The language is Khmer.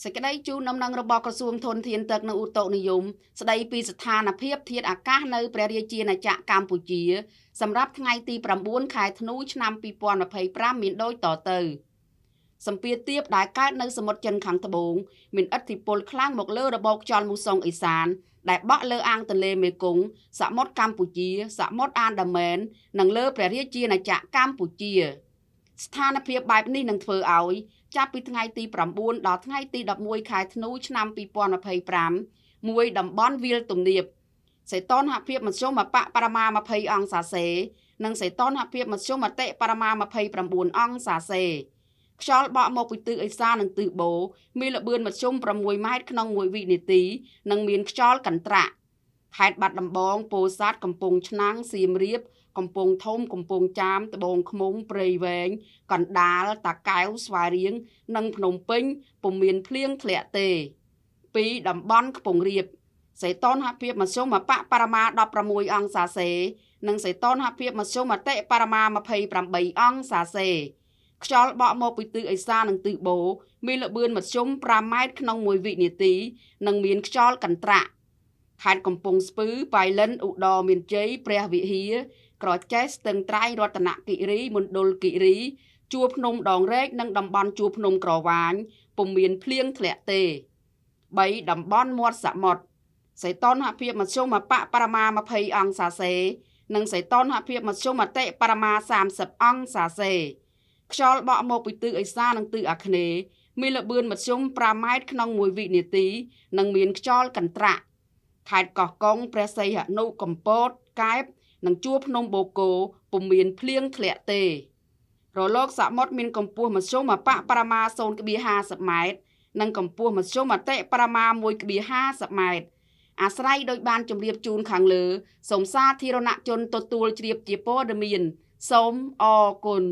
សេចក្តីជូនដំណឹងរបស់ក្រសួងធនធានទឹកនិងឧតុនិយមស្តីពីស្ថានភាពធាតុអាកាសនៅព្រះរាជាណាចក្រកម្ពុជាសម្រាប់ថ្ងៃទី9ខែធ្នូឆ្នាំ2025មានដូចតទៅសម្ពាធទាបដែលកើតនៅសមុទ្រចិនខាងត្បូងមានឥទ្ធិពលខ្លាំងមកលើរបបខ្យល់មូសុងអេសានដែលបក់លើអាងទន្លេមេគង្គសមុទ្រកម្ពុជាសមុទ្រអានដាមែននិងលើព្រះរាជាណាចក្រកម្ពុជាស្ថានភាពបែបនេះនឹងធ្វើឲ្យចាប់ពីថ្ងៃទី9ដល់ថ្ងៃទី11ខែធ្នូឆ្នាំ2025មួយតំបន់វាលទំនាបសីតុណ្ហភាពមធ្យមបរិមា20អង្សាសេនិងសីតុណ្ហភាពមធ្យមបរិមា29អង្សាសេខ្យល់បក់មកពីទិសឦសាននិងទិសបូរមានល្បឿនមធ្យម6ម៉ែត្រក្នុង1វិនាទីនិងមានខ្យល់កន្ត្រាក់ខេត្តបាត់ដំបងពោធិ៍សាត់កំពង់ឆ្នាំងសៀមរាបកំពង់ធំកំពង់ចាមត្បូងឃ្មុំព្រៃវែងកណ្ដាលតាកែវស្វាយរៀងនិងភ្នំពេញពុំមានភ្លៀងធ្លាក់ទេពីតំបន់ខ្ពង់រាបសីតុណ្ហភាពមធ្យមបរិមា16អង្សាសេនិងសីតុណ្ហភាពមធ្យមបរិមា28អង្សាសេខ្យល់បក់មកពីទិសឦសាននិងទិសបូរមានល្បឿនមធ្យម5ម៉ែត្រក្នុង1វិនាទីនិងមានខ្យល់កន្ត្រាក់ខេត្តកំពង់ស្ពឺប៉ៃលិនឧត្តរមានជ័យព្រះវិហារក្រចេះស្ទឹងត្រែងរតនគិរីមណ្ឌលគិរីជួរភ្នំដងរែកនិងតំបន់ជួរភ្នំក្រវាញពុំមានភ្លៀងធ្លាក់ទេ3តំបន់មាត់សមុទ្រសីតុណ្ហភាពមធ្យមបរិមា20អង្សាសេនិងសីតុណ្ហភាពមធ្យមបរិមា30អង្សាសេខ្យល់បក់មកពីទិសឦសាននិងទិសអាគ្នេយ៍មានល្បឿនមធ្យម5ម៉ែត្រក្នុង1វិនាទីនិងមានខ្យល់កន្ត្រាក់ខេត្តកោះកុងព្រះសីហនុកំពតកែបនិងជួរភ្នំបូកគោពុំមានភ្លៀងធ្លាក់ទេរលកសមុទ្រមានកម្ពស់មធ្យមបរិមា0.50ម៉ែត្រនិងកម្ពស់មធ្យមបរិមា1.50ម៉ែត្រអាស្រ័យដោយបានជម្រាបជូនខាងលើសូមសាធារណជនទទួលជ្រាបជាព័ត៌មានសូមអរគុណ